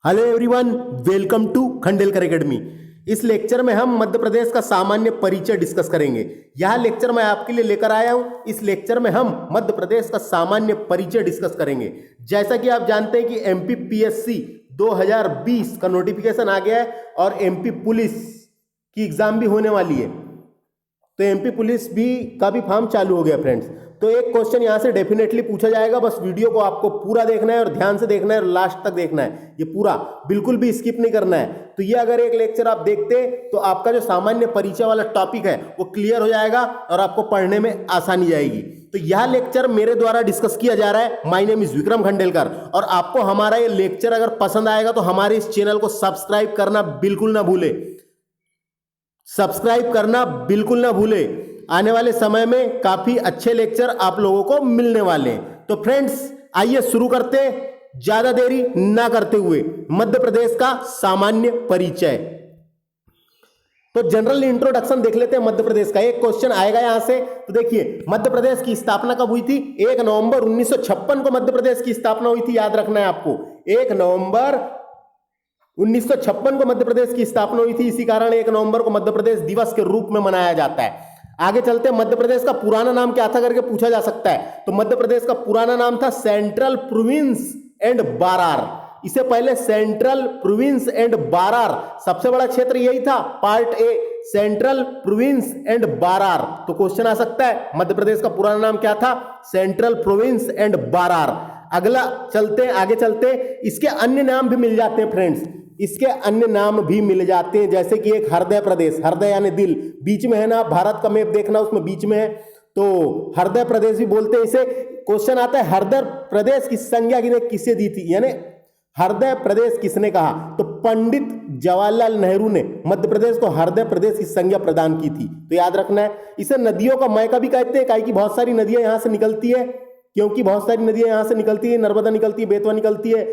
Hello everyone, welcome to Khandelkar academy. इस lecture में हम मध्य प्रदेश का सामान्य परिचय डिस्कस करेंगे। यह लेक्चर मैं आपके लिए लेकर आया हूं। इस लेक्चर में हम मध्य प्रदेश का सामान्य परिचय डिस्कस करेंगे। जैसा कि आप जानते हैं कि एमपी पीएससी 2020 का नोटिफिकेशन आ गया है और एमपी पुलिस की एग्जाम भी होने वाली है। तो एमपी पुलिस का भी फॉर्म चालू हो गया फ्रेंड्स। तो एक क्वेश्चन यहाँ से डेफिनेटली पूछा जाएगा, बस वीडियो को आपको पूरा देखना है और ध्यान से देखना है और लास्ट तक देखना है। ये पूरा बिल्कुल भी स्किप नहीं करना है। तो ये अगर एक लेक्चर आप देखते तो आपका जो सामान्य परिचय वाला टॉपिक है वो क्लियर हो जाएगा और आपको पढ़ने में आसानी जाएगी। तो यह लेक्चर मेरे द्वारा डिस्कस किया जा रहा है। My name is Vikram Khandelkar. और आपको हमारा ये लेक्चर अगर पसंद आएगा तो हमारे इस चैनल को सब्सक्राइब करना बिल्कुल ना भूले। सब्सक्राइब करना बिल्कुल ना भूले। आने वाले समय में काफी अच्छे लेक्चर आप लोगों को मिलने वाले हैं। तो फ्रेंड्स आइए शुरू करते हैं, ज्यादा देरी ना करते हुए मध्य प्रदेश का सामान्य परिचय। तो जनरल इंट्रोडक्शन देख लेते हैं मध्य प्रदेश का। एक क्वेश्चन आएगा यहां से। तो देखिए, मध्य प्रदेश की स्थापना कब हुई थी? 1 नवंबर 1956 को मध्य प्रदेश की स्थापना हुई थी। याद रखना है आपको, 1 नवंबर 1956 को मध्य प्रदेश की स्थापना हुई थी। इसी कारण 1 नवंबर को मध्य प्रदेश दिवस के रूप में मनाया जाता है। आगे चलते हैं, मध्य प्रदेश का पुराना नाम क्या था करके पूछा जा सकता है। तो मध्य प्रदेश का पुराना नाम था सेंट्रल प्रोविंस एंड बारार। इससे पहले सेंट्रल प्रोविंस एंड बारार, सबसे बड़ा क्षेत्र यही था। Part A central province and Berar. तो क्वेश्चन आ सकता है मध्य प्रदेश का पुराना नाम क्या था? Central province and Berar. अगला चलते हैं, आगे चलते हैं। इसके अन्य नाम भी मिल जाते हैं फ्रेंड्स, इसके अन्य नाम भी मिल जाते हैं। जैसे कि एक हृदय प्रदेश, हृदय यानी दिल, बीच में है ना, भारत का मैप देखना उसमें बीच में है, तो हृदय प्रदेश भी बोलते हैं इसे। क्वेश्चन आता है हृदय प्रदेश की संज्ञा किसे दी थी, यानी हृदय प्रदेश किसने कहा? तो पंडित जवाहरलाल नेहरू ने मध्य प्रदेश को हृदय प्रदेश की संज्ञा प्रदान की थी। तो याद रखना है। इसे नदियों का मैका भी कहते हैं, काहे कि बहुत सारी नदियां यहां से निकलती है, क्योंकि बहुत सारी नदियां यहां से निकलती है। नर्मदा निकलती है, बेतवा निकलती है,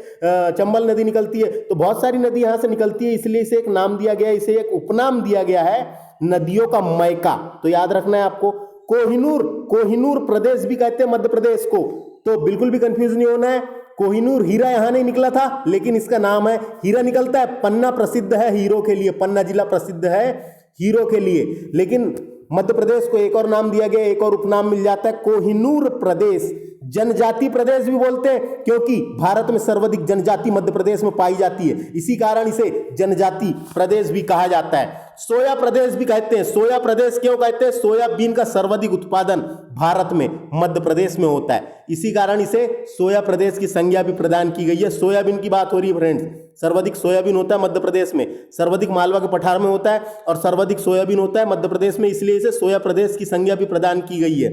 चंबल नदी निकलती है। तो बहुत सारी नदी यहां से निकलती है, इसलिए इसे एक नाम दिया गया है, इसे एक उपनाम दिया गया है, नदियों का मैका। तो याद रखना है आपको। कोहिनूर प्रदेश भी कहते हैं मध्य प्रदेश को, तो बिल्कुल भी कंफ्यूज नहीं होना है। कोहिनूर हीरा यहां नहीं निकला था, लेकिन इसका नाम है, हीरा निकलता है। पन्ना प्रसिद्ध है हीरो के लिए, पन्ना जिला प्रसिद्ध है हीरो के लिए, लेकिन मध्य प्रदेश को एक और नाम दिया गया, एक और उपनाम मिल जाता है, कोहिनूर प्रदेश। जनजाति प्रदेश भी बोलते हैं, क्योंकि भारत में सर्वाधिक जनजाति मध्य प्रदेश में पाई जाती है, इसी कारण इसे जनजाति प्रदेश भी कहा जाता है। सोया प्रदेश भी कहते हैं। सोया प्रदेश क्यों कहते हैं? सोयाबीन का सर्वाधिक उत्पादन भारत में मध्य प्रदेश में होता है, इसी कारण इसे सोया प्रदेश की संज्ञा भी प्रदान की गई है। सोयाबीन की बात हो रही है फ्रेंड्स, सर्वाधिक सोयाबीन होता है मध्य प्रदेश में, सर्वाधिक मालवा के पठार में होता है और सर्वाधिक सोयाबीन होता है मध्य प्रदेश में, इसलिए इसे सोया प्रदेश की संज्ञा भी प्रदान की गई है।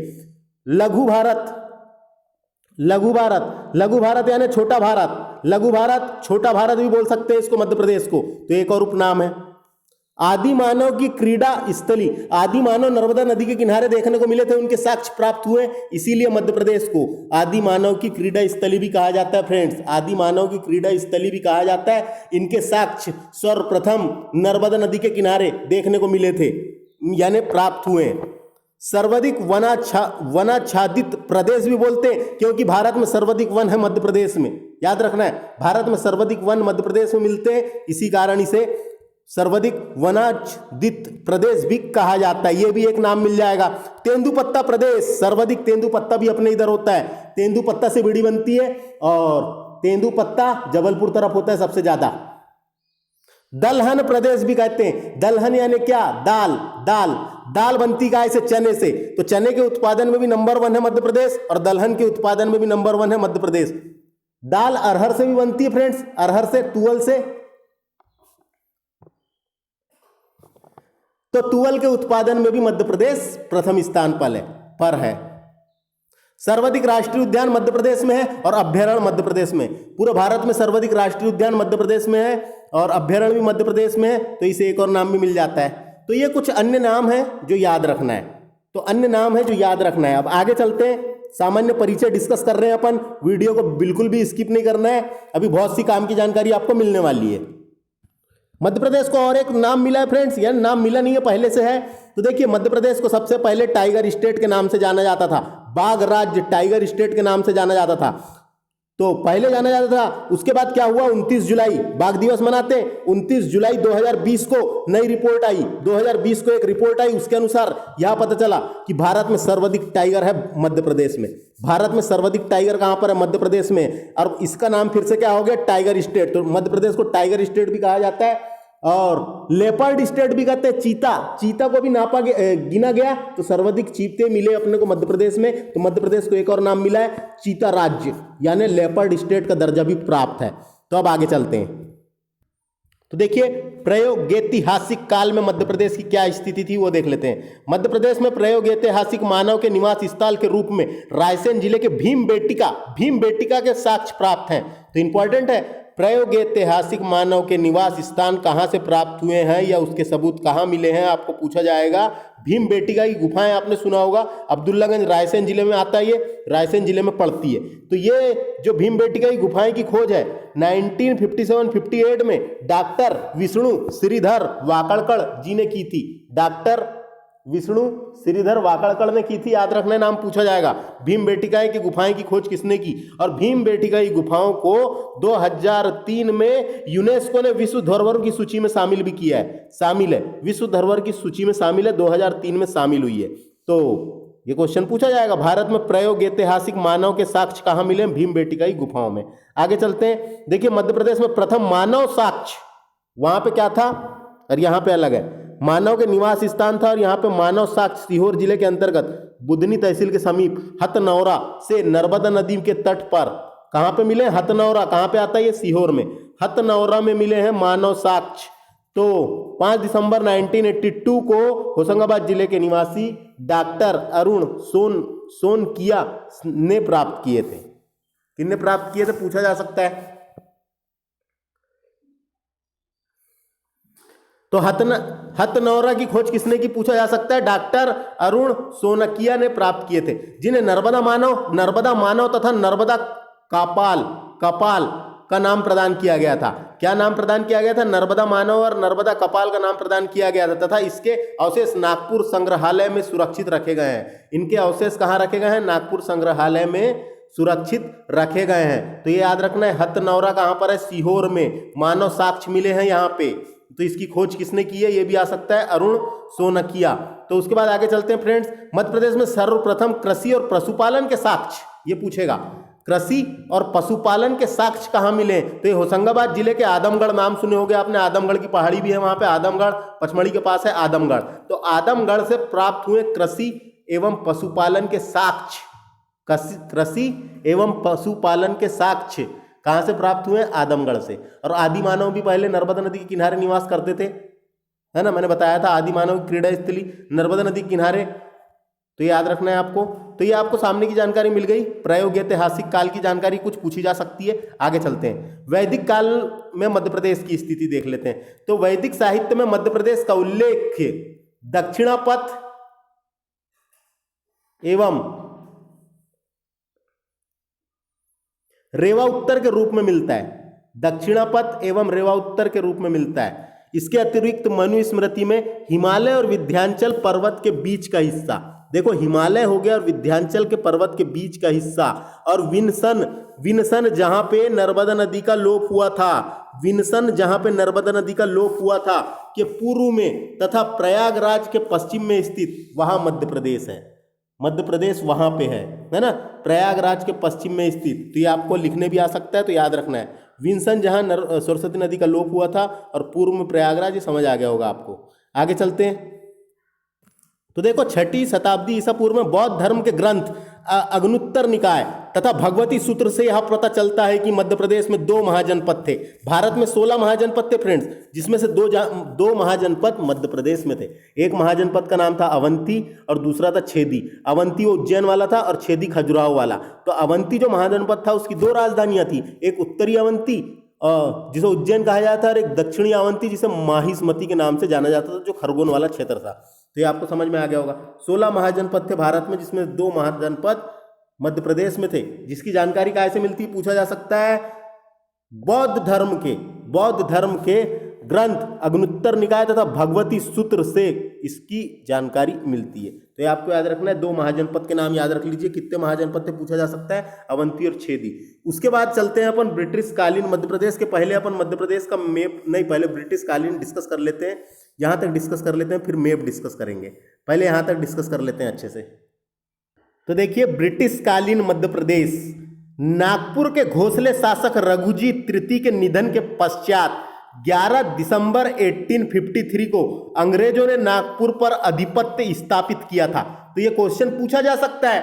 लघु भारत यानी छोटा भारत, लघु भारत, छोटा भारत भी बोल सकते हैं इसको मध्य प्रदेश को, तो एक और उपनाम है। आदि मानव की क्रीड़ा स्थली, आदि मानव नर्मदा नदी के किनारे देखने को मिले थे, उनके साक्ष्य प्राप्त हुए, इसीलिए मध्य प्रदेश को आदि मानव की क्रीड़ा स्थली भी कहा जाता है फ्रेंड्स। आदि मानव की क्रीड़ा स्थली भी कहा जाता है। इनके साक्ष्य सर्वप्रथम नर्मदा नदी के किनारे देखने को मिले थे, यानी प्राप्त हुए। सर्वाधिक वनाच्छादित प्रदेश भी बोलते हैं, क्योंकि भारत में सर्वाधिक वन है मध्य प्रदेश में। याद रखना है, भारत में सर्वाधिक वन मध्य प्रदेश में मिलते हैं, इसी कारण इसे सर्वाधिक वनाच्छादित प्रदेश भी कहा जाता है। यह भी एक नाम मिल जाएगा। तेंदुपत्ता प्रदेश, सर्वाधिक तेंदुपत्ता भी अपने इधर होता है। तेंदुपत्ता से बीड़ी बनती है और तेंदुपत्ता जबलपुर तरफ होता है सबसे ज्यादा। दलहन प्रदेश भी कहते हैं। दलहन यानी क्या? दाल बनती का ऐसे चने से, तो चने के उत्पादन में भी नंबर 1 है मध्य प्रदेश और दलहन के उत्पादन में भी नंबर 1 है मध्य प्रदेश। दाल अरहर से भी बनती है फ्रेंड्स, अरहर से, तुअल से, तो तुअल के उत्पादन में भी मध्य प्रदेश प्रथम स्थान पर है। सर्वाधिक राष्ट्रीय उद्यान मध्य प्रदेश में है और अभ्यारण्य मध्य प्रदेश में। पूरे भारत में सर्वाधिक राष्ट्रीय उद्यान मध्य प्रदेश में है और अभ्यारण्य भी मध्य प्रदेश में है, तो इसे एक और नाम भी मिल जाता है। तो ये कुछ अन्य नाम है जो याद रखना है, अब आगे चलते हैं। सामान्य परिचय डिस्कस कर रहे हैं अपन, वीडियो को बिल्कुल भी स्किप नहीं करना है, अभी बहुत सी काम की जानकारी आपको मिलने वाली है। मध्य प्रदेश को और एक नाम मिला है फ्रेंड्स, यानी नाम मिला नहीं है, पहले से है। तो देखिए, मध्य प्रदेश को सबसे पहले टाइगर स्टेट के नाम से जाना जाता था, बाघ राज्य टाइगर स्टेट के नाम से जाना जाता था। तो पहले जाना जाता था। उसके बाद क्या हुआ, 29 जुलाई बाघ दिवस मनाते हैं। 29 जुलाई 2020 को नई रिपोर्ट आई, 2020 को एक रिपोर्ट आई, उसके अनुसार यह पता चला कि भारत में सर्वाधिक टाइगर है मध्य प्रदेश में। भारत में सर्वाधिक टाइगर कहां पर है, मध्य प्रदेश में। और इसका नाम फिर से क्या हो गया, टाइगर स्टेट। तो मध्य प्रदेश को टाइगर स्टेट भी कहा जाता है और लेपर्ड स्टेट भी कहते हैं। चीता को भी गिना गया तो सर्वाधिक चीते मिले अपने को मध्य प्रदेश में। तो मध्य प्रदेश को एक और नाम मिला है, चीता राज्य, यानी लेपर्ड स्टेट का दर्जा भी प्राप्त है। तो अब आगे चलते हैं। तो देखिए, प्रागैतिहासिक काल में मध्य प्रदेश की क्या स्थिति थी वो देख लेते हैं। मध्य प्रदेश में प्रागैतिहासिक मानव के निवास स्थल के रूप में रायसेन जिले के भीमबेटका के साक्ष्य प्राप्त हैं। तो इंपॉर्टेंट है, प्रागैतिहासिक मानव के निवास स्थान कहाँ से प्राप्त हुए हैं या उसके सबूत कहाँ मिले हैं, आपको पूछा जाएगा। भीमबेटका की गुफाएं आपने सुना होगा, अब्दुल्लागंज रायसेन जिले में आता है, ये रायसेन जिले में पड़ती है। तो ये जो भीमबेटका की गुफाएं की खोज है 1957-58 में डॉक्टर विष्णु श्रीधर वाकड़कर जी ने की थी। डॉक्टर विष्णु श्रीधर वाकड़कर ने की थी, याद रखना, नाम पूछा जाएगा। भीमबेटका की गुफाएं की खोज किसने की, और भीमबेटका की गुफाओं को 2003 में यूनेस्को ने विश्व धरोहर की सूची में शामिल भी किया है। शामिल है, विश्व धरोहर की सूची में शामिल है, 2003 में शामिल हुई है। तो ये क्वेश्चन पूछा जाएगा, भारत में प्रागैतिहासिक मानव के साक्ष्य कहाँ मिले, भीमबेटका की गुफाओं में। आगे चलते हैं। देखिए, मध्य प्रदेश में प्रथम मानव साक्ष्य वहां पे क्या था और यहाँ पे अलग है। मानव के निवास स्थान था और यहाँ पे मानव साक्ष्य सीहोर जिले के अंतर्गत बुधनी तहसील के समीप हथनौरा से नर्मदा नदी के तट पर कहाँ पे मिले, हथनौरा कहाँ पे आता है, ये सीहोर में, हथनौरा में मिले हैं मानव साक्ष्य। तो 5 दिसंबर 1982 को होशंगाबाद जिले के निवासी डॉक्टर अरुण सोनकिया ने प्राप्त किए थे। किसने प्राप्त किए थे पूछा जा सकता है। तो हथनौरा की खोज किसने की पूछा जा सकता है, डॉक्टर अरुण सोनकिया ने प्राप्त किए थे, जिन्हें नर्मदा मानव तथा नर्मदा कपाल का नाम प्रदान किया गया था। क्या नाम प्रदान किया गया था, नर्मदा मानव और नर्मदा कपाल का नाम प्रदान किया गया था, तथा इसके अवशेष नागपुर संग्रहालय में सुरक्षित रखे गए हैं। इनके अवशेष कहाँ रखे गए हैं, नागपुर संग्रहालय में सुरक्षित रखे गए हैं। तो ये याद रखना है, हथनौरा कहाँ पर है, सीहोर में मानव साक्ष्य मिले हैं यहाँ पे। तो इसकी खोज किसने की है, ये भी आ सकता है, अरुण सोनकिया। तो उसके बाद आगे चलते हैं फ्रेंड्स। मध्य प्रदेश में सर्वप्रथम कृषि और पशुपालन के साक्ष्य, ये पूछेगा, कृषि और पशुपालन के साक्ष्य कहाँ मिले। तो ये होशंगाबाद जिले के आदमगढ़, नाम सुने होंगे आपने, आदमगढ़ की पहाड़ी भी है वहां पे, आदमगढ़ पचमढ़ी के पास है आदमगढ़। तो आदमगढ़ से प्राप्त हुए कृषि एवं पशुपालन के साक्ष्य, कृषि एवं पशुपालन के साक्ष्य कहाँ से प्राप्त हुए, आदमगढ़ से। और आदि मानव भी पहले नर्मदा नदी के किनारे निवास करते थे, है ना, मैंने बताया था आदि मानव क्रीड़ा स्थली नर्मदा नदी के किनारे। तो ये याद रखना है आपको। तो ये आपको सामने की जानकारी मिल गई, प्रागैतिहासिक काल की जानकारी कुछ पूछी जा सकती है। आगे चलते हैं, वैदिक काल में मध्य प्रदेश की स्थिति देख लेते हैं। तो वैदिक साहित्य में मध्य प्रदेश का उल्लेख दक्षिणापथ एवं रेवा उत्तर के रूप में मिलता है, दक्षिणापथ एवं रेवा उत्तर के रूप में मिलता है। इसके अतिरिक्त मनुस्मृति में हिमालय और विंध्याचल पर्वत के बीच का हिस्सा, देखो हिमालय हो गया और विंध्याचल के पर्वत के बीच का हिस्सा, और विन्सन जहां पे नर्मदा नदी का लोप हुआ था, विन्सन जहां पे नर्मदा नदी का लोप हुआ था के पूर्व में, तथा प्रयागराज के पश्चिम में स्थित वहां मध्य प्रदेश है। मध्य प्रदेश वहां पे है ना, प्रयागराज के पश्चिम में स्थित। तो ये आपको लिखने भी आ सकता है, तो याद रखना है, विन्सन जहां सरस्वती नदी का लोप हुआ था और पूर्व में प्रयागराज, ये समझ आ गया होगा आपको। आगे चलते हैं। तो देखो 6वीं शताब्दी ईसा पूर्व में बौद्ध धर्म के ग्रंथ अग्नुत्तर निकाय तथा भगवती सूत्र से यह पता चलता है कि मध्य प्रदेश में 2 महाजनपद थे। भारत में 16 महाजनपद थे फ्रेंड्स, जिसमें से 2 महाजनपद मध्य प्रदेश में थे। एक महाजनपद का नाम था अवंती और दूसरा था छेदी। अवंती वो उज्जैन वाला था और छेदी खजुराहो वाला। तो अवंती जो महाजनपद था उसकी 2 राजधानियां थी, एक उत्तरी अवंती जिसे उज्जैन कहा जाता था और एक दक्षिणी अवंती जिसे माहिष्मती के नाम से जाना जाता था, जो खरगोन वाला क्षेत्र था। तो ये आपको समझ में आ गया होगा। 16 महाजनपद थे भारत में, जिसमें 2 महाजनपद मध्य प्रदेश में थे। जिसकी जानकारी कैसे मिलती है पूछा जा सकता है, बौद्ध धर्म के ग्रंथ अग्निहोत्र निकाय तथा भगवती सूत्र से इसकी जानकारी मिलती है। तो ये आपको याद रखना है। 2 महाजनपद के नाम याद रख लीजिए। कितने महाजनपद थे पूछा जा सकता है, अवंती और छेदी। उसके बाद चलते हैं अपन ब्रिटिश कालीन मध्य प्रदेश के। पहले अपन मध्य प्रदेश का मैप नहीं, पहले ब्रिटिश कालीन डिस्कस कर लेते हैं, यहाँ तक डिस्कस कर लेते हैं, फिर मैप डिस्कस करेंगे। पहले यहाँ तक डिस्कस कर लेते हैं अच्छे से। तो देखिए, ब्रिटिश कालीन मध्य प्रदेश, नागपुर के घोंसले शासक रघुजी तृतीय के निधन के पश्चात 11 दिसंबर 1853 को अंग्रेजों ने नागपुर पर अधिपत्य स्थापित किया था। तो यह क्वेश्चन पूछा जा सकता है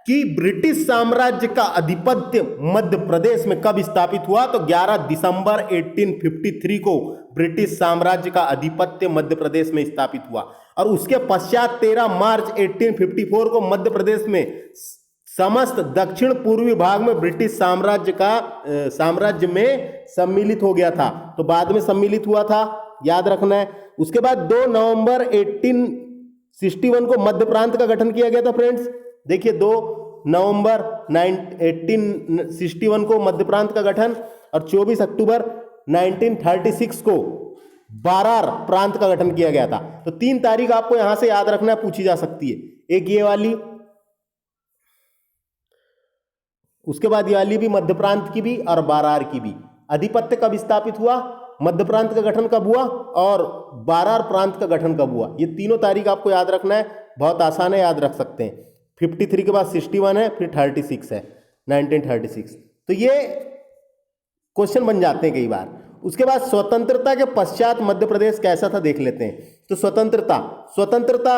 कि ब्रिटिश साम्राज्य का अधिपत्य मध्य प्रदेश में कब स्थापित हुआ। तो 11 दिसंबर 1853 को ब्रिटिश साम्राज्य का अधिपत्य मध्य प्रदेश में स्थापित हुआ, और उसके पश्चात 13 मार्च 1854 को मध्य प्रदेश में समस्त दक्षिण पूर्वी भाग में ब्रिटिश साम्राज्य में सम्मिलित हो गया था। तो बाद में सम्मिलित हुआ था, याद रखना है। उसके बाद 2 नवंबर 1861 को मध्य प्रांत का गठन किया गया था फ्रेंड्स। देखिए, 2 नवंबर 1861 को मध्य प्रांत का गठन, और 24 अक्टूबर 1936 को बारार प्रांत का गठन किया गया था। तो 3 तारीख आपको यहां से याद रखना, पूछी जा सकती है। एक ये वाली, उसके बाद ये वाली भी मध्य प्रांत की भी और बारार की भी। अधिपत्य कब स्थापित हुआ, मध्य प्रांत का गठन कब हुआ, और बारार प्रांत का गठन कब हुआ। ये तीनों तारीख आपको याद रखना है, बहुत आसान है, याद रख सकते हैं। 53 के बाद 61 है, फिर 36 है, 1936। तो ये क्वेश्चन बन जाते हैं कई बार। उसके बाद स्वतंत्रता के पश्चात मध्य प्रदेश कैसा था देख लेते हैं। तो स्वतंत्रता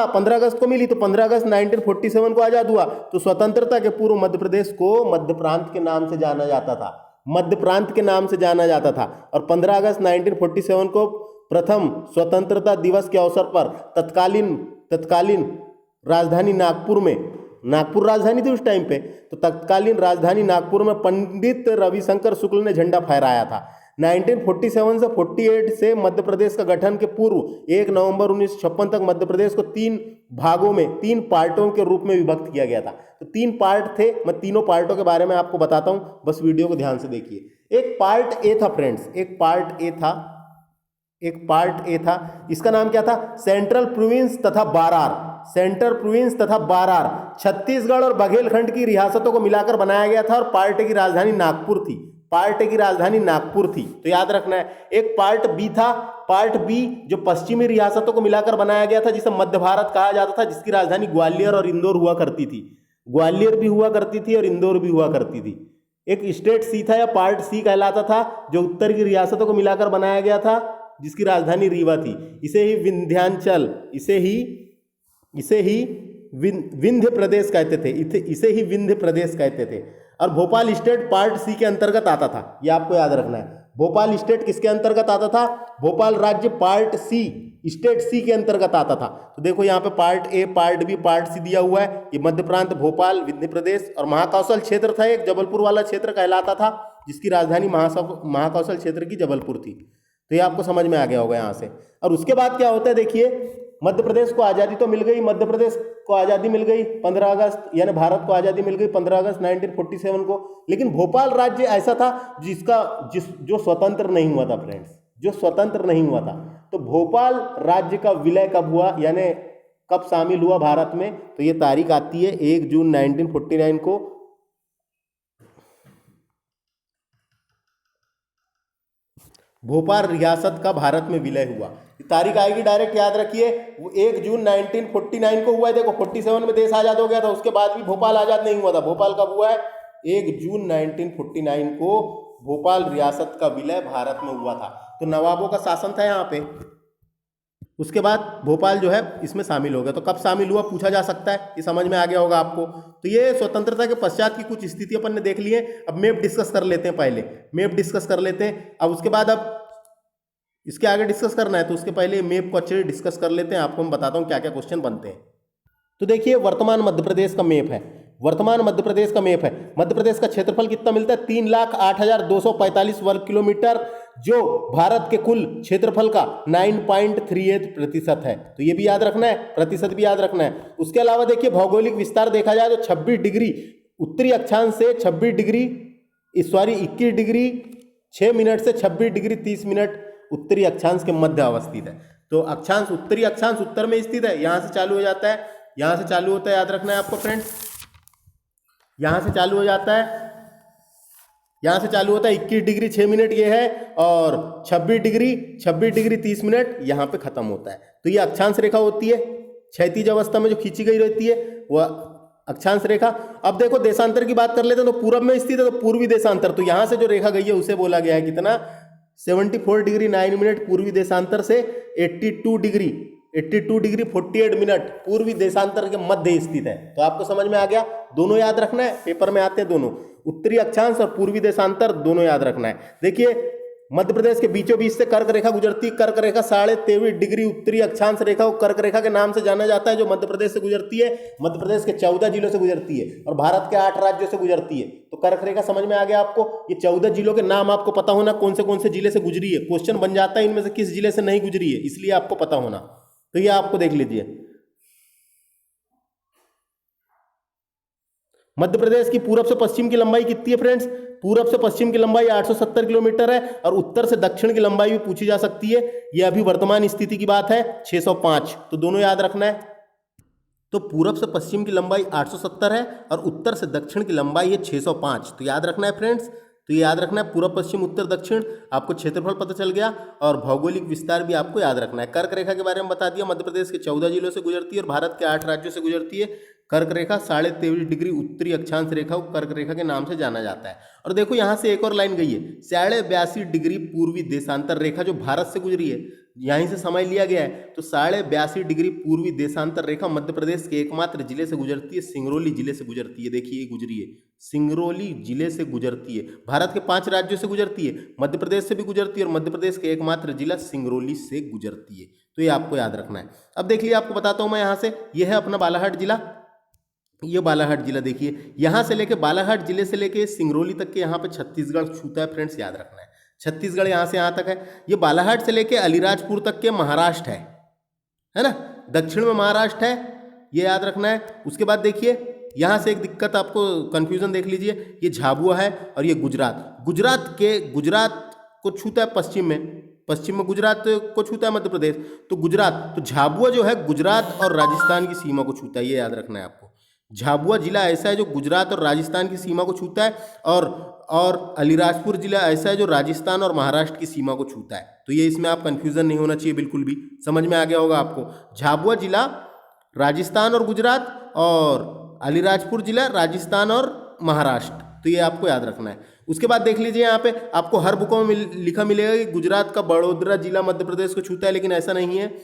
15 अगस्त को मिली, तो 15 अगस्त 1947 को आजाद हुआ। तो स्वतंत्रता के पूर्व मध्य प्रदेश को मध्य प्रांत के नाम से जाना जाता था, मध्य प्रांत के नाम से जाना जाता था। और 15 अगस्त 1947 को प्रथम स्वतंत्रता दिवस के अवसर पर तत्कालीन राजधानी नागपुर में, नागपुर राजधानी थी उस टाइम पे, तो तत्कालीन राजधानी नागपुर में पंडित रविशंकर शुक्ल ने झंडा फहराया था। 1947 से 48 से मध्य प्रदेश का गठन के पूर्व 1 नवंबर 1956 तक मध्य प्रदेश को 3 भागों में, 3 पार्टों के रूप में विभक्त किया गया था। तो 3 पार्ट थे, मैं तीनों पार्टों के बारे में आपको बताता हूं, बस वीडियो को ध्यान से देखिए। एक पार्ट ए था फ्रेंड्स, एक पार्ट ए था, इसका नाम क्या था, सेंट्रल प्रोविंस तथा बारार। सेंट्रल प्रोविंस तथा बारार छत्तीसगढ़ और बघेलखंड की रियासतों को मिलाकर बनाया गया था, और पार्ट ए की राजधानी नागपुर थी। पार्ट ए की राजधानी नागपुर थी, तो याद रखना है। एक पार्ट बी था, पार्ट बी जो पश्चिमी रियासतों को मिलाकर बनाया गया था, जिसे मध्य भारत कहा जाता था, जिसकी राजधानी ग्वालियर और इंदौर हुआ करती थी। ग्वालियर भी हुआ करती थी और इंदौर भी हुआ करती थी। एक स्टेट सी था या पार्ट सी कहलाता था, जो उत्तर की रियासतों को मिलाकर बनाया गया था, जिसकी राजधानी रीवा थी। इसे ही विंध्याचल, इसे ही विंध्य प्रदेश कहते थे, इसे ही विंध्य प्रदेश कहते थे। और भोपाल स्टेट पार्ट सी के अंतर्गत आता था, ये आपको याद रखना है। भोपाल स्टेट किसके अंतर्गत आता था, भोपाल राज्य पार्ट सी, स्टेट सी के अंतर्गत आता था। तो देखो यहाँ पे part A, part B, part C दिया हुआ है। ये मध्य प्रांत, भोपाल, विंध्य प्रदेश, और महाकौशल क्षेत्र था एक, जबलपुर वाला क्षेत्र कहलाता था, जिसकी राजधानी महाकौशल क्षेत्र की जबलपुर थी। तो ये आपको समझ में आ गया होगा यहाँ से। और उसके बाद क्या होता है, देखिए, मध्य प्रदेश को आज़ादी तो मिल गई, मध्य प्रदेश को आज़ादी मिल गई 15 अगस्त, यानी भारत को आज़ादी मिल गई 15 अगस्त 1947 को। लेकिन भोपाल राज्य ऐसा था जो स्वतंत्र नहीं हुआ था फ्रेंड्स, जो स्वतंत्र नहीं हुआ था। तो भोपाल राज्य का विलय कब हुआ, यानी कब शामिल हुआ भारत में, तो ये तारीख आती है 1 जून 1949 को। भोपाल रियासत का भारत में विलय हुआ, तारीख आएगी डायरेक्ट, याद रखिए, वो 1 जून 1949 को हुआ है। देखो 47 में देश आज़ाद हो गया था, उसके बाद भी भोपाल आज़ाद नहीं हुआ था। भोपाल कब हुआ है, 1 जून 1949 को भोपाल रियासत का विलय भारत में हुआ था। तो नवाबों का शासन था यहाँ पे। उसके बाद भोपाल जो है इसमें शामिल हो गया। तो कब शामिल हुआ पूछा जा सकता है, ये समझ में आ गया होगा आपको। तो ये स्वतंत्रता के पश्चात की कुछ स्थिति अपन ने देख ली है। अब मैप डिस्कस कर लेते हैं, पहले मैप डिस्कस कर लेते हैं। अब उसके बाद अब इसके आगे डिस्कस करना है, तो उसके पहले मैप को अच्छे से डिस्कस कर लेते हैं। आपको मैं बताता हूँ क्या क्या क्वेश्चन बनते हैं। तो देखिए, वर्तमान मध्य प्रदेश का मैप है, वर्तमान मध्य प्रदेश का मैप है। मध्य प्रदेश का क्षेत्रफल कितना मिलता है, 3,08,245 वर्ग किलोमीटर, जो भारत के कुल क्षेत्रफल का 9.38% है। तो ये भी याद रखना है, प्रतिशत भी याद रखना है। उसके अलावा देखिए, भौगोलिक विस्तार देखा जाए तो 26 डिग्री उत्तरी अक्षांश से 21 डिग्री 6 मिनट से 26 डिग्री 30 मिनट उत्तरी अक्षांश के मध्य अवस्थित है। तो अक्षांश, उत्तरी अक्षांश उत्तर में स्थित है, यहाँ से चालू हो जाता है, यहाँ से चालू होता है, याद रखना है आपको फ्रेंड्स, यहाँ से चालू हो जाता है, यहाँ से चालू होता है 21 डिग्री 6 मिनट ये है, और 26 डिग्री 30 मिनट यहाँ पे खत्म होता है। तो ये अक्षांश रेखा होती है, क्षैतिज अवस्था में जो खींची गई रहती है वह अक्षांश रेखा। अब देखो देशांतर की बात कर लेते हैं, तो पूरब में स्थित है तो पूर्वी देशांतर, तो यहाँ से जो रेखा गई है उसे बोला गया है कितना, 74 डिग्री 9 मिनट पूर्वी देशांतर से 82 डिग्री 48 मिनट पूर्वी देशांतर के मध्य स्थित है। तो आपको समझ में आ गया, दोनों याद रखना है, पेपर में आते हैं दोनों, उत्तरी अक्षांश और पूर्वी देशांतर दोनों याद रखना है। देखिए मध्य प्रदेश के बीचों बीच से कर्क रेखा गुजरती है, कर्क रेखा 23.5 डिग्री उत्तरी अक्षांश रेखा को कर्क रेखा के नाम से जाना जाता है, जो मध्य प्रदेश से गुजरती है, मध्य प्रदेश के 14 जिलों से गुजरती है और भारत के 8 राज्यों से गुजरती है। तो कर्क रेखा समझ में आ गया आपको। ये 14 जिलों के नाम आपको पता होना, कौन से जिले से गुजरी है, क्वेश्चन बन जाता है इनमें से किस जिले से नहीं गुजरी है, इसलिए आपको पता होना। तो ये आपको देख लीजिए, मध्य प्रदेश की पूरब से पश्चिम की लंबाई कितनी है फ्रेंड्स, पूरब से पश्चिम की लंबाई 870 किलोमीटर है, और उत्तर से दक्षिण की लंबाई भी पूछी जा सकती है। यह अभी वर्तमान स्थिति की बात है 605, तो दोनों याद रखना है। तो पूरब से पश्चिम की लंबाई 870 है और उत्तर से दक्षिण की लंबाई है 605, तो याद रखना है फ्रेंड्स। तो ये याद रखना है, पूर्व पश्चिम उत्तर दक्षिण, आपको क्षेत्रफल पता चल गया और भौगोलिक विस्तार भी आपको याद रखना है। कर्क रेखा के बारे में बता दिया, मध्य प्रदेश के 14 जिलों से गुजरती है और भारत के 8 राज्यों से गुजरती है। कर्क रेखा 23.5 डिग्री उत्तरी अक्षांश रेखा को कर्क रेखा के नाम से जाना जाता है। और देखो यहाँ से एक और लाइन गई है, 82.5 डिग्री पूर्वी देशांतर रेखा जो भारत से गुजरी है, यहीं से समय लिया गया है। तो 82.5 डिग्री पूर्वी देशांतर रेखा मध्य प्रदेश के एकमात्र जिले से गुजरती है, सिंगरौली जिले से गुजरती है। देखिए ये गुजरी है, सिंगरौली जिले से गुजरती है, भारत के 5 राज्यों से गुजरती है, मध्य प्रदेश से भी गुजरती है और मध्य प्रदेश के एकमात्र जिला सिंगरौली से गुजरती है। तो ये आपको याद रखना है। अब देख लिया, आपको बताता हूँ मैं यहाँ से, यह है अपना बालाघाट जिला, ये बालाघाट जिला देखिए, यहाँ से लेके बालाघाट जिले से लेके सिंगरौली तक के यहाँ पे छत्तीसगढ़ छूता है फ्रेंड्स, याद रखना है। छत्तीसगढ़ यहाँ से यहाँ तक है। ये बालाघाट से लेके अलीराजपुर तक के महाराष्ट्र है ना, दक्षिण में महाराष्ट्र है, ये याद रखना है। उसके बाद देखिए यहाँ से एक दिक्कत आपको कंफ्यूजन देख लीजिए, ये झाबुआ है और ये गुजरात, गुजरात को छूता है पश्चिम में गुजरात को छूता है मध्य प्रदेश, तो गुजरात, तो झाबुआ जो है गुजरात और राजस्थान की सीमा को छूता है, ये याद रखना है आपको। झाबुआ जिला ऐसा है जो गुजरात और राजस्थान की सीमा को छूता है, और अलीराजपुर जिला ऐसा है जो राजस्थान और महाराष्ट्र की सीमा को छूता है। तो ये इसमें आप कंफ्यूजन नहीं होना चाहिए बिल्कुल भी, समझ में आ गया होगा आपको। झाबुआ जिला राजस्थान और गुजरात, और अलीराजपुर जिला राजस्थान और महाराष्ट्र, तो ये आपको याद रखना है। उसके बाद देख लीजिए, यहाँ पे आपको हर बुकों में लिखा मिलेगा कि गुजरात का बड़ोदरा जिला मध्य प्रदेश को छूता है, लेकिन ऐसा नहीं है।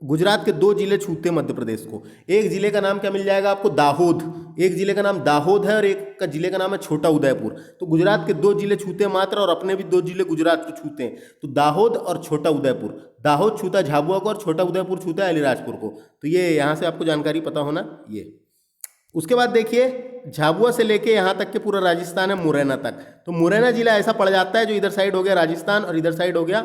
गुजरात के 2 जिले छूते हैं मध्य प्रदेश को। एक जिले का नाम क्या मिल जाएगा आपको, दाहोद, एक जिले का नाम दाहोद है और एक का जिले का नाम है छोटा उदयपुर। तो गुजरात के 2 जिले छूते हैं मात्र, और अपने भी 2 जिले गुजरात को छूते हैं, तो दाहोद और छोटा उदयपुर। दाहोद छूता है झाबुआ को और छोटा उदयपुर छूता है अलीराजपुर को। तो ये यहाँ से आपको जानकारी पता होना ये। उसके बाद देखिए, झाबुआ से लेके यहाँ तक के पूरा राजस्थान है मुरैना तक, तो मुरैना जिला ऐसा पड़ जाता है जो इधर साइड हो गया राजस्थान और इधर साइड हो गया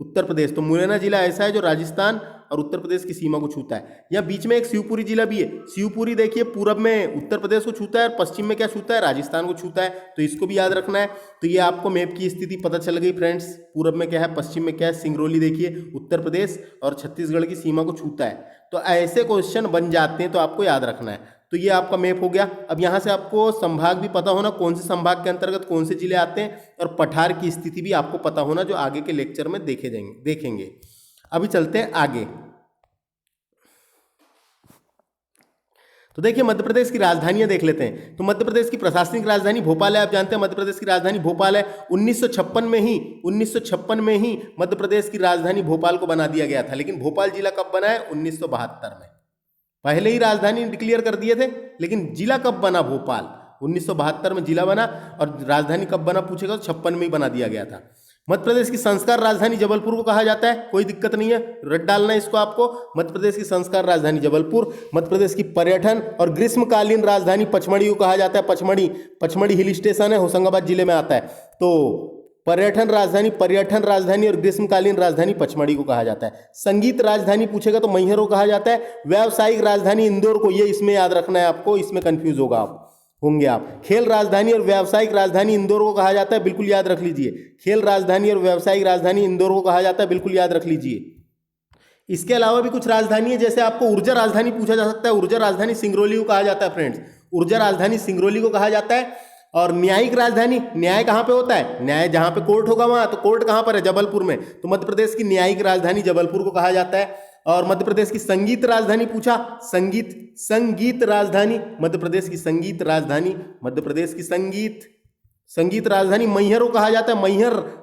उत्तर प्रदेश। तो मुरैना जिला ऐसा है जो राजस्थान और उत्तर प्रदेश की सीमा को छूता है। यहाँ बीच में एक शिवपुरी जिला भी है। शिवपुरी देखिए पूरब में उत्तर प्रदेश को छूता है और पश्चिम में क्या छूता है, राजस्थान को छूता है, तो इसको भी याद रखना है। तो ये आपको मैप की स्थिति पता चल गई फ्रेंड्स, पूरब में क्या है, पश्चिम में क्या है। सिंगरौली देखिए उत्तर प्रदेश और छत्तीसगढ़ की सीमा को छूता है। तो ऐसे क्वेश्चन बन जाते हैं, तो आपको याद रखना है। तो ये आपका मैप हो गया। अब यहाँ से आपको संभाग भी पता होना, कौन से संभाग के अंतर्गत कौन से जिले आते हैं, और पठार की स्थिति भी आपको पता होना, जो आगे के लेक्चर में देखेंगे। अभी चलते हैं आगे। तो देखिए मध्य प्रदेश की राजधानियां देख लेते हैं। तो मध्य प्रदेश की प्रशासनिक राजधानी भोपाल है, आप जानते हैं मध्य प्रदेश की राजधानी भोपाल है। 1956 में ही मध्य प्रदेश की राजधानी भोपाल को बना दिया गया था, लेकिन भोपाल जिला कब बना है, 1972 में। पहले ही राजधानी डिक्लेयर कर दिए थे, लेकिन जिला कब बना, भोपाल 1972 में जिला बना, और राजधानी कब बना पूछेगा तो 56 में ही बना दिया गया था। मध्य प्रदेश की संस्कार राजधानी जबलपुर को कहा जाता है, कोई दिक्कत नहीं है, रट डालना है इसको आपको। मध्य प्रदेश की संस्कार राजधानी जबलपुर। मध्य प्रदेश की पर्यटन और ग्रीष्मकालीन राजधानी पचमढ़ी को कहा जाता है। पचमढ़ी हिल स्टेशन है, होशंगाबाद जिले में आता है। तो पर्यटन राजधानी और ग्रीष्मकालीन राजधानी पचमढ़ी को कहा जाता है। संगीत राजधानी पूछेगा तो मैहर को कहा जाता है। व्यावसायिक राजधानी इंदौर को, ये इसमें याद रखना है आपको, इसमें कंफ्यूज होगा आप। होंगे आप। खेल राजधानी और व्यावसायिक राजधानी इंदौर को कहा जाता है, बिल्कुल याद रख लीजिए। खेल राजधानी और व्यावसायिक राजधानी इंदौर को कहा जाता है, बिल्कुल याद रख लीजिए। इसके अलावा भी कुछ राजधानी है, जैसे आपको ऊर्जा राजधानी पूछा जा सकता है। ऊर्जा राजधानी सिंगरौली को कहा जाता है फ्रेंड्स, ऊर्जा राजधानी सिंगरौली को कहा जाता है। और न्यायिक राजधानी, न्याय कहाँ पे होता है? न्याय जहाँ पे कोर्ट होगा वहाँ, तो कोर्ट कहाँ पर है? जबलपुर में। तो मध्य प्रदेश की न्यायिक राजधानी जबलपुर को कहा जाता है। और मध्य प्रदेश की संगीत राजधानी पूछा, संगीत राजधानी, मध्य प्रदेश की संगीत राजधानी, मध्य प्रदेश की संगीत राजधानी मैहर को कहा जाता है।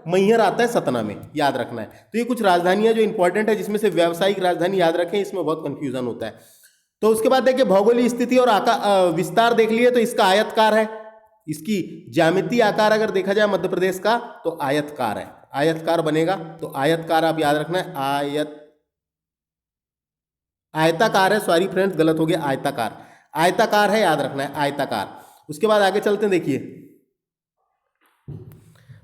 मैहर आता है सतना में, याद रखना है। तो ये कुछ राजधानियां जो इंपॉर्टेंट है, जिसमें से व्यावसायिक राजधानी याद रखें, इसमें बहुत कंफ्यूजन होता है। तो उसके बाद देखिए भौगोलिक स्थिति और विस्तार देख लिए, तो इसका आयतकार है। इसकी ज्यामितीय आकार अगर देखा जाए मध्य प्रदेश का, तो आयतकार है, आयतकार बनेगा। तो आयतकार आप याद रखना है, आयताकार है, सॉरी फ्रेंड्स गलत हो गया, आयताकार है, याद रखना है आयताकार। उसके बाद आगे चलते हैं, देखिए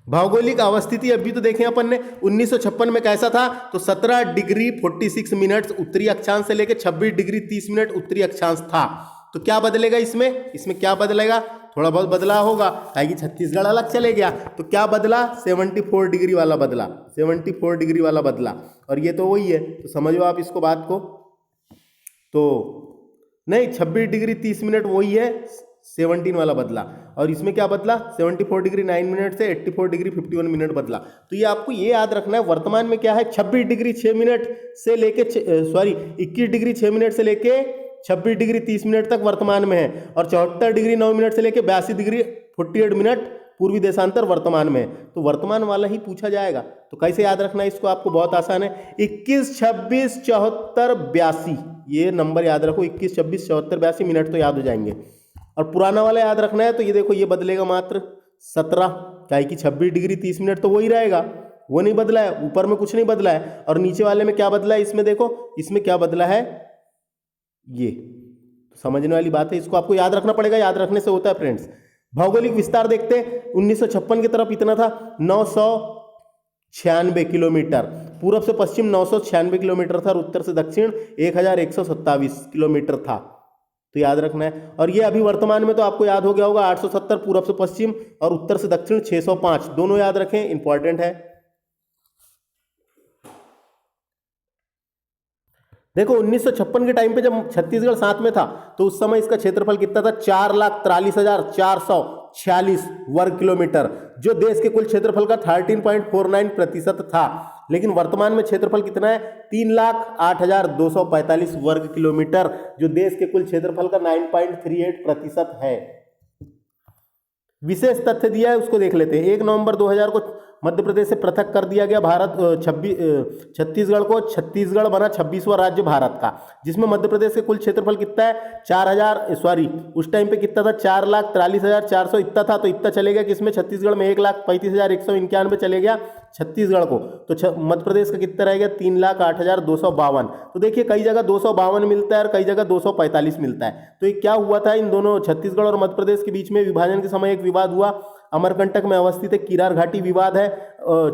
भौगोलिक अवस्थिति अभी तो देखें अपन ने 1956 में कैसा था, तो 17 डिग्री 46 मिनट उत्तरी अक्षांश से लेकर 26 डिग्री 30 मिनट उत्तरी अक्षांश था। तो क्या बदलेगा इसमें क्या बदलेगा? थोड़ा बहुत बदलाव होगा, कि छत्तीसगढ़ अलग चले गया। तो क्या बदला? 74 डिग्री वाला बदला, 74 डिग्री वाला बदला। और ये तो वही है, तो समझो आप इसको बात को। तो नहीं, 26 डिग्री 30 मिनट वही है, 17 वाला बदला। और इसमें क्या बदला? 74 डिग्री 9 मिनट से 84 डिग्री 51 मिनट बदला। तो ये आपको ये याद रखना है, वर्तमान में क्या है, 26 डिग्री 6 मिनट से लेके 21 डिग्री 6 मिनट से लेके 26 डिग्री 30 मिनट तक वर्तमान में है। और 74 डिग्री 9 मिनट से लेके 82 डिग्री 48 मिनट पूर्वी देशांतर वर्तमान में है। तो वर्तमान वाला ही पूछा जाएगा। तो कैसे याद रखना है इसको? आपको बहुत आसान है, 21, 26, 74, 82, ये नंबर याद रखो, 21, 26, 74, 82 मिनट तो याद हो जाएंगे। और पुराना वाला याद रखना है, तो ये देखो ये बदलेगा मात्र 17, क्या कि 26 डिग्री 30 मिनट तो वही रहेगा, वो नहीं बदला है, ऊपर में कुछ नहीं बदला है। और नीचे वाले में क्या बदला है? इसमें देखो, इसमें क्या बदला है, ये समझने वाली बात है, इसको आपको याद रखना पड़ेगा, याद रखने से होता है फ्रेंड्स। भौगोलिक विस्तार देखते हैं, 1956 की तरफ इतना था 996 किलोमीटर, पूर्व से पश्चिम 996 किलोमीटर था, और उत्तर से दक्षिण 1127 किलोमीटर था। तो याद रखना है। और ये अभी वर्तमान में तो आपको याद हो गया होगा, 870 पूर्व से पश्चिम और उत्तर से दक्षिण 605, दोनों याद रखें, इंपॉर्टेंट है। देखो 1956 के टाइम पे जब छत्तीसगढ़ साथ में था, तो उस समय इसका क्षेत्रफल कितना था? 4,43,446 वर्ग किलोमीटर, जो देश के कुल क्षेत्रफल का 13.49% था। लेकिन वर्तमान में क्षेत्रफल कितना है? 3,08,245 वर्ग किलोमीटर, जो देश के कुल क्षेत्रफल का 9.38% है। विशेष तथ्य दिया है, उसको देख लेते हैं। 1 नवंबर 2000 को मध्य प्रदेश से पृथक कर दिया गया छत्तीसगढ़ को। छत्तीसगढ़ बना 26वां राज्य भारत का, जिसमें मध्य प्रदेश के कुल क्षेत्रफल कितना है? उस टाइम पे कितना था? 4,43,400 इतना था। तो इतना चलेगा किसमें? छत्तीसगढ़ में 1,35,191 चले गया छत्तीसगढ़ को। तो मध्य प्रदेश का कितना रह गया? 3,08,252। तो देखिए कई जगह 252 मिलता है और कई जगह 245 मिलता है। तो ये क्या हुआ था, इन दोनों छत्तीसगढ़ और मध्य प्रदेश के बीच में विभाजन के समय एक विवाद हुआ। अमरकंटक में अवस्थित एक किरार घाटी विवाद है।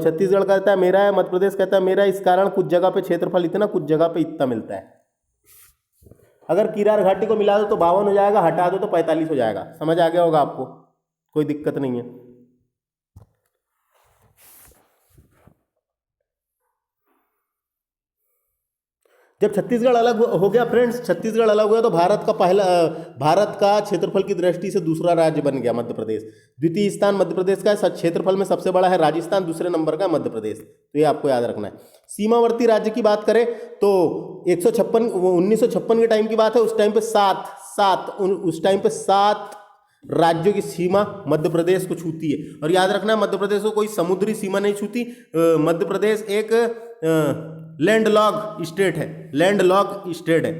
छत्तीसगढ़ कहता है मेरा है, मध्य प्रदेश कहता है मेरा है। इस कारण कुछ जगह पे क्षेत्रफल इतना, कुछ जगह पे इतना मिलता है। अगर किरार घाटी को मिला दो तो 52 हो जाएगा, हटा दो तो 45 हो जाएगा। समझ आ गया होगा आपको, कोई दिक्कत नहीं है। जब छत्तीसगढ़ अलग हो गया फ्रेंड्स, छत्तीसगढ़ अलग हुआ तो भारत का क्षेत्रफल की दृष्टि से दूसरा राज्य बन गया मध्य प्रदेश। द्वितीय स्थान मध्य प्रदेश का है, क्षेत्रफल में सबसे बड़ा है राजस्थान, दूसरे नंबर का मध्य प्रदेश। तो ये आपको याद रखना है। सीमावर्ती राज्य की बात करें तो 1956 के टाइम की बात है। उस टाइम पे सात राज्यों की सीमा मध्य प्रदेश को छूती है। और याद रखना है, मध्य प्रदेश को कोई समुद्री सीमा नहीं छूती। मध्य प्रदेश एक लैंडलॉक स्टेट है,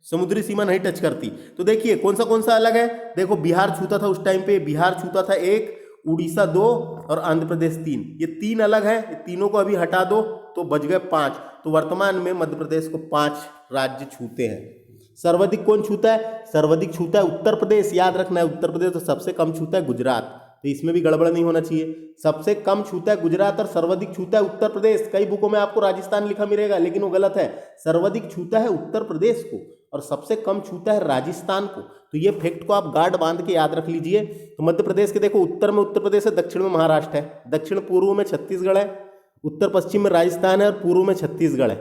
समुद्री सीमा नहीं टच करती। तो देखिए कौन सा अलग है। देखो बिहार छूता था उस टाइम पे, बिहार छूता था 1, उड़ीसा 2 और आंध्र प्रदेश 3। ये 3 अलग है, ये तीनों को अभी हटा दो तो बच गए 5। तो वर्तमान में मध्य प्रदेश को 5 राज्य छूते हैं। सर्वाधिक कौन छूता है? सर्वाधिक छूता है उत्तर प्रदेश। याद रखना है, उत्तर प्रदेश तो सबसे कम छूता है गुजरात। तो इसमें भी गड़बड़ नहीं होना चाहिए। सबसे कम छूता है गुजरात और सर्वाधिक छूता है उत्तर प्रदेश। कई बुकों में आपको राजस्थान लिखा मिलेगा, लेकिन वो गलत है। सर्वाधिक छूता है उत्तर प्रदेश को और सबसे कम छूता है राजस्थान को। तो ये फैक्ट को आप गार्ड बांध के याद रख लीजिए। तो मध्य प्रदेश के देखो, उत्तर में उत्तर प्रदेश है, दक्षिण में महाराष्ट्र है, दक्षिण पूर्व में छत्तीसगढ़ है, उत्तर पश्चिम में राजस्थान है और पूर्व में छत्तीसगढ़ है,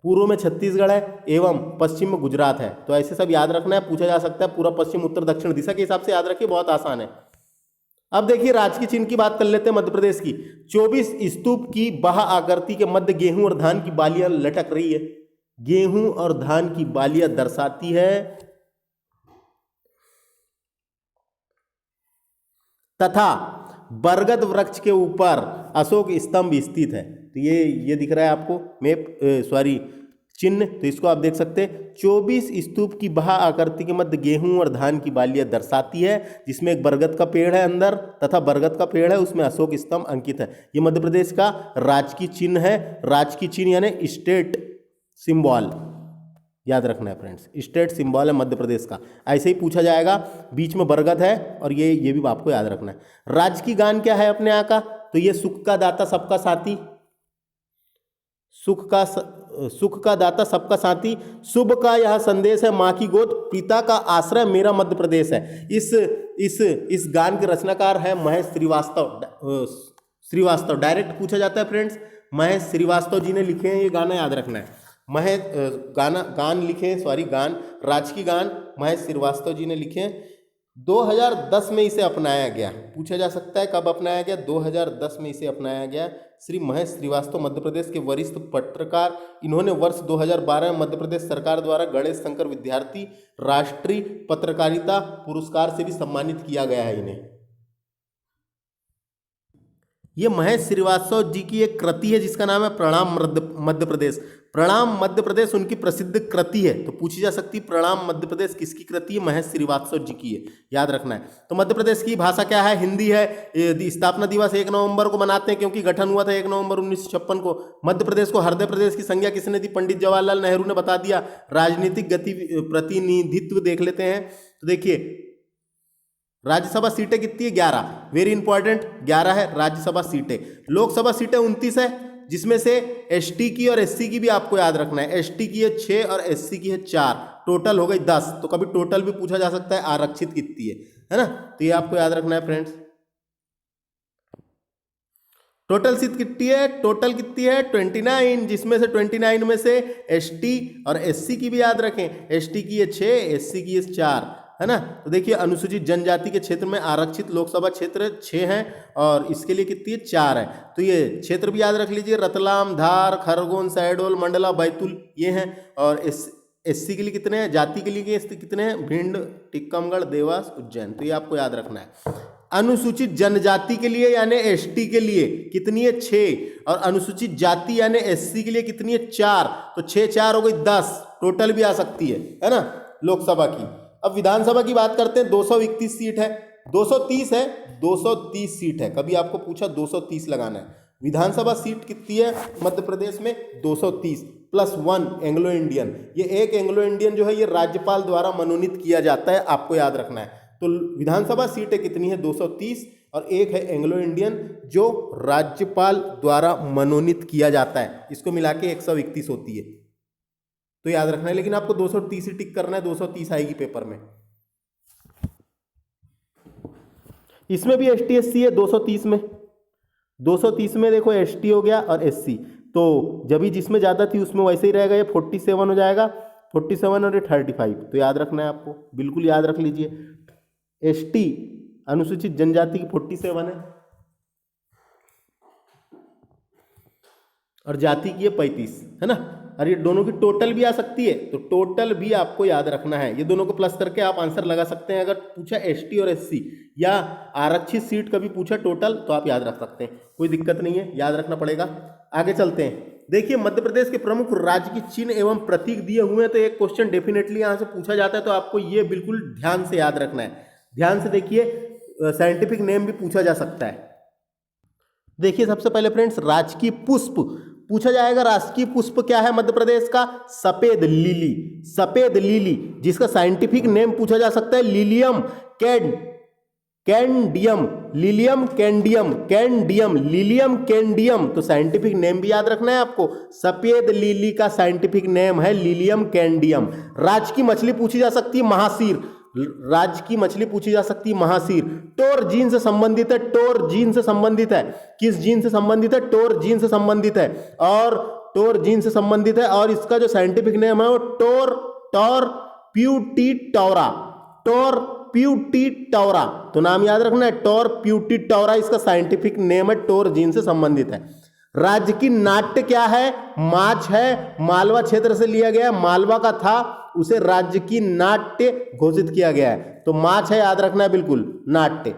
पूर्व में छत्तीसगढ़ है एवं पश्चिम में गुजरात है। तो ऐसे सब याद रखना है, पूछा जा सकता है। पूरा पश्चिम उत्तर दक्षिण दिशा के हिसाब से याद रखिए, बहुत आसान है। अब देखिए राजकीय चिन्ह की बात कर लेते हैं मध्य प्रदेश की। 24 स्तूप की बाह आकृति के मध्य गेहूं और धान की बालियां लटक रही है। गेहूं और धान की बालियां दर्शाती है तथा बरगद वृक्ष के ऊपर अशोक स्तंभ स्थित है। तो ये दिख रहा है आपको चिन्ह, तो इसको आप देख सकते हैं। 24 स्तूप की बाह आकृति के मध्य गेहूं और धान की बालियां दर्शाती है, जिसमें एक बरगद का पेड़ है अंदर तथा बरगद का पेड़ है, उसमें अशोक स्तंभ अंकित है। ये मध्य प्रदेश का राजकीय चिन्ह है। राजकीय चिन्ह यानी स्टेट सिंबल, याद रखना है फ्रेंड्स, स्टेट सिंबल है मध्य प्रदेश का। ऐसे ही पूछा जाएगा, बीच में बरगद है और ये भी आपको याद रखना है। राजकीय गान क्या है अपने यहाँ का? तो ये सुख का दाता सबका साथी, सुख का दाता सबका साथी, शुभ का यह संदेश है, माँ की गोद, पिता का आश्रय, मेरा मध्य प्रदेश है। इस गान के रचनाकार है महेश श्रीवास्तव। डायरेक्ट पूछा जाता है फ्रेंड्स, महेश श्रीवास्तव जी ने लिखे हैं ये गाना, याद रखना है। गान राजकीय गान महेश श्रीवास्तव जी ने लिखे हैं। 2010 में इसे अपनाया गया। पूछा जा सकता है कब अपनाया गया? 2010 में इसे अपनाया गया। श्री महेश श्रीवास्तव मध्य प्रदेश के वरिष्ठ पत्रकार, इन्होंने वर्ष 2012 में मध्य प्रदेश सरकार द्वारा गणेश शंकर विद्यार्थी राष्ट्रीय पत्रकारिता पुरस्कार से भी सम्मानित किया गया है इन्हें। ये महेश श्रीवास्तव जी की एक कृति है जिसका नाम है प्रणाम मध्य प्रदेश। प्रणाम मध्य प्रदेश उनकी प्रसिद्ध कृति है। तो पूछी जा सकती है प्रणाम मध्य प्रदेश किसकी कृति है? महेश श्रीवास्तव जी की है, याद रखना है। तो मध्य प्रदेश की भाषा क्या है? हिंदी है। स्थापना दिवस 1 नवंबर को मनाते हैं क्योंकि गठन हुआ था 1 नवंबर 1956 को। मध्य प्रदेश को हृदय प्रदेश की संज्ञा किसने दी? पंडित जवाहरलाल नेहरू ने बता दिया। राजनीतिक प्रतिनिधित्व देख लेते हैं। तो देखिए राज्यसभा सीटें कितनी है? 11। वेरी इंपॉर्टेंट, 11 है राज्यसभा सीटें। लोकसभा सीटें 29 है, जिसमें से एसटी की और एससी की भी आपको याद रखना है। एसटी की है 6 और एससी की है 4, टोटल हो गई 10। तो कभी टोटल भी पूछा जा सकता है, आरक्षित कितनी है ना? तो ये आपको याद रखना है फ्रेंड्स। टोटल सीट कितनी है? टोटल कितनी है? 29, जिसमें से 29 में से एसटी और एससी की भी याद रखें। एसटी की है 6, एससी की है 4, है ना? तो देखिए अनुसूचित जनजाति के क्षेत्र में आरक्षित लोकसभा क्षेत्र 6 हैं और इसके लिए कितनी है? 4 है। तो ये क्षेत्र भी याद रख लीजिए, रतलाम, धार, खरगोन, शहडोल, मंडला, बैतूल, ये हैं। और एससी के लिए कितने हैं? जाति के लिए कितने हैं? भिंड, टीकमगढ़, देवास, उज्जैन। तो ये आपको याद रखना है। अनुसूचित जनजाति के लिए यानी एसटी के लिए कितनी है? 6। और अनुसूचित जाति यानी एससी के लिए कितनी है? 4। तो 6 4 हो गई 10, टोटल भी आ सकती है ना लोकसभा की। अब विधानसभा की बात करते हैं। 231 सीट है, 230 है, 230 सीट है। कभी आपको पूछा 230 लगाना है। विधानसभा सीट कितनी है मध्य प्रदेश में? 230 प्लस 1 एंग्लो इंडियन। ये एक एंग्लो इंडियन जो है ये राज्यपाल द्वारा मनोनीत किया जाता है, आपको याद रखना है। तो विधानसभा सीटें कितनी है? 230 और एक है एंग्लो इंडियन जो राज्यपाल द्वारा मनोनीत किया जाता है। इसको मिला के 131 होती है, तो याद रखना है। लेकिन आपको 230 ही टिक करना है, 230 आएगी पेपर में। इसमें भी एसटी एससी है 230 में। 230 में देखो एसटी हो गया और एससी, तो जब भी जिसमें ज़्यादा थी उसमें वैसे ही रहेगा। ये 47 हो जाएगा, 47 और ये 35। तो याद रखना है आपको, बिल्कुल याद रख लीजिए। एसटी अनुसूचित जनजाति की 47 है और जाति की है 35, है ना? और ये दोनों की टोटल भी आ सकती है, तो टोटल भी आपको याद रखना है। ये दोनों को प्लस करके आप आंसर लगा सकते हैं। अगर पूछा एसटी और एससी या आरक्षित सीट कभी पूछा टोटल, तो आप याद रख सकते हैं, कोई दिक्कत नहीं है, याद रखना पड़ेगा। आगे चलते हैं। देखिए मध्य प्रदेश के प्रमुख राज्य की चिन्ह एवं प्रतीक दिए हुए हैं, तो एक क्वेश्चन डेफिनेटली यहाँ से पूछा जाता है, तो आपको ये बिल्कुल ध्यान से याद रखना है। ध्यान से देखिए, साइंटिफिक नेम भी पूछा जा सकता है। देखिए सबसे पहले फ्रेंड्स, राजकीय पुष्प पूछा जाएगा। राजकीय पुष्प क्या है मध्य प्रदेश का? सफेद लिली। सफेद लिली, जिसका साइंटिफिक नेम पूछा जा सकता है लिलियम कैंडियम, लिलियम कैंडियम, कैंडियम, लिलियम कैंडियम, तो साइंटिफिक नेम भी याद रखना है आपको। सफेद लिली का साइंटिफिक नेम है लिलियम कैंडियम। राज की मछली पूछी जा सकती है महासीर, राज की मछली पूछी जा सकती है महासीर। टोर जीन से संबंधित है, टोर जीन से संबंधित है, किस जीन से संबंधित है? टोर जीन से संबंधित है, और टोर जीन से संबंधित है, और इसका जो साइंटिफिक नेम है वो टोर प्यूटिटौरा, टोर प्यूटिटौरा, तो नाम याद रखना है, टोर प्यूटिटौरा इसका साइंटिफिक नेम है, टोर जीन से संबंधित है। राज्य की नाट्य क्या है? माछ है, मालवा क्षेत्र से लिया गया, मालवा का था, उसे राज्य की नाट्य घोषित किया गया है, तो माछ है, याद रखना है बिल्कुल, नाट्य।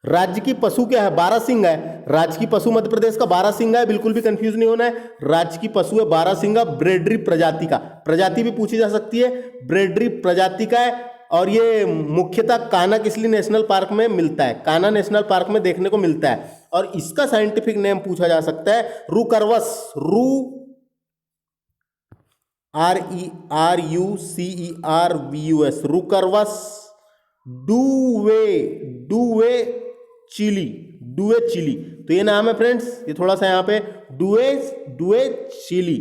राज्य की पशु क्या है? बारहसिंगा है, राज्य की पशु मध्य प्रदेश का बारहसिंगा है, बिल्कुल भी कंफ्यूज नहीं होना है, राज्य की पशु है बारहसिंगा, ब्रेडरी प्रजाति का, प्रजाति भी पूछी जा सकती है, ब्रेडरी प्रजाति का है, और ये मुख्यतः कान्हा किसली नेशनल पार्क में मिलता है, कान्हा नेशनल पार्क में देखने को मिलता है, और इसका साइंटिफिक नेम पूछा जा सकता है रूकरवस, RUCERVUS, रूकरवस डुवे चिली, तो ये नाम है फ्रेंड्स, ये थोड़ा सा यहाँ पे डुए सेली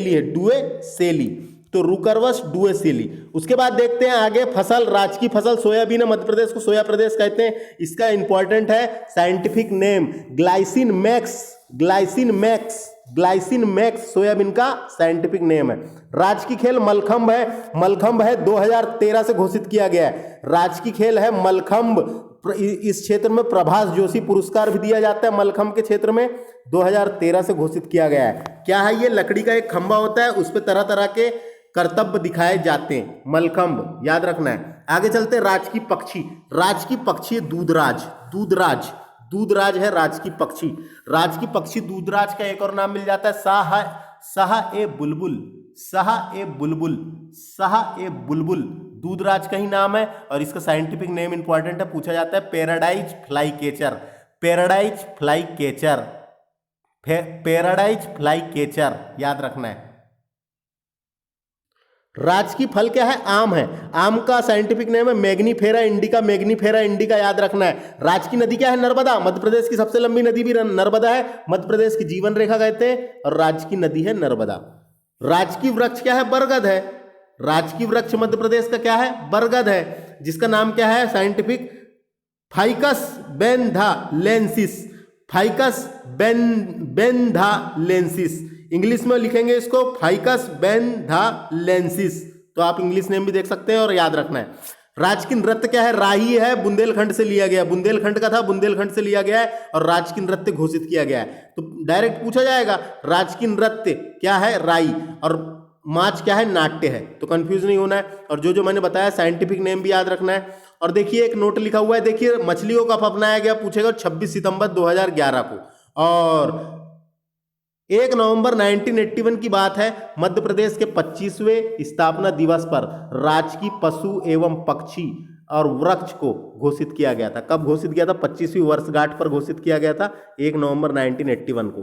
है, डुए सेली, तो रूकरवस डुए सेली। उसके बाद देखते हैं आगे फसल, राज की फसल सोयाबीन है, मध्य प्रदेश को सोया प्रदेश कहते हैं, इसका इंपॉर्टेंट है scientific name glycine max soybean का साइंटिफिक नेम है। राज की खेल मलखंभ है, 2013 से घोषित किया गया है, राज की खेल है मलखंभ। इस क्षेत्र में प्रभास जोशी पुरस्कार भी दिया जाता है, मलखंभ के क्षेत्र में 2013 से घोषित किया गया है। क्या है ये? लकड़ी का एक खंभा होता है, उस पर तरह तरह के कर्तव्य दिखाए जाते हैं, मलखंभ याद रखना है। आगे चलते हैं, राज की पक्षी है दूधराज है राज की पक्षी, दूधराज का एक और नाम मिल जाता है शाह ए बुलबुल, दूधराज का ही नाम है, और इसका साइंटिफिक नेम इंपॉर्टेंट है, पूछा जाता है पैराडाइज फ्लाई केचर, याद रखना है। राज की फल क्या है? आम है, आम का साइंटिफिक नेम है मैग्नीफेरा इंडिका, याद रखना है। राज की नदी क्या है? नर्मदा, मध्य प्रदेश की सबसे लंबी नदी भी नर्मदा है, मध्य प्रदेश की जीवन रेखा कहते हैं, और राज की नदी है नर्मदा। राज की वृक्ष क्या है? बरगद है, राज की वृक्ष मध्य प्रदेश का क्या है? बरगद है, जिसका नाम क्या है साइंटिफिक? फाइकस बेंधालेंसिस, इंग्लिश में लिखेंगे इसको फाइकस बेंधालेंसिस, तो आप इंग्लिश नेम भी देख सकते हैं और याद रखना है। राज की नृत्य क्या है? राही है, बुंदेलखंड से लिया गया, बुंदेलखंड का था, बुंदेलखंड से लिया गया है, और राज की नृत्य घोषित किया गया है, तो डायरेक्ट पूछा जाएगा राज की नृत्य क्या है? राई, और माच क्या है? नाट्य है, तो कंफ्यूज नहीं होना है, और जो मैंने बताया साइंटिफिक नेम भी याद रखना है। और देखिए एक नोट लिखा हुआ है, देखिए मछलियों का कब अपनाया गया पूछेगा, 26 सितंबर 2011 को, और 1 नवंबर 1981 की बात है, मध्य प्रदेश के 25वें स्थापना दिवस पर राज की पशु एवं पक्षी और वृक्ष को घोषित किया गया था। कब घोषित किया था? 25वीं वर्षगांठ पर घोषित किया गया था, 1 नवंबर 1981 को।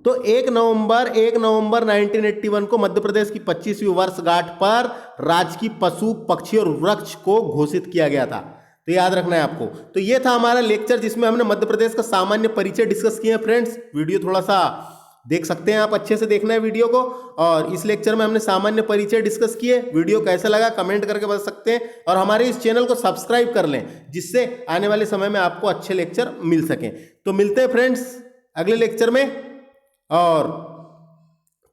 तो 1 नवंबर 1981 को मध्य प्रदेश की 25वीं वर्षगांठ पर राज की पशु पक्षी और वृक्ष को घोषित किया गया था, तो याद रखना है आपको। तो ये था हमारा लेक्चर, जिसमें हमने मध्य प्रदेश का सामान्य परिचय डिस्कस किया है फ्रेंड्स। वीडियो थोड़ा सा देख सकते हैं आप, अच्छे से देखना है वीडियो को, और इस लेक्चर में हमने सामान्य परिचय डिस्कस किए। वीडियो कैसा लगा कमेंट करके बता सकते हैं, और हमारे इस चैनल को सब्सक्राइब कर लें, जिससे आने वाले समय में आपको अच्छे लेक्चर मिल सकें। तो मिलते हैं फ्रेंड्स अगले लेक्चर में, और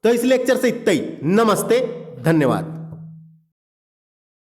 तो इस लेक्चर से इतना ही। नमस्ते, धन्यवाद।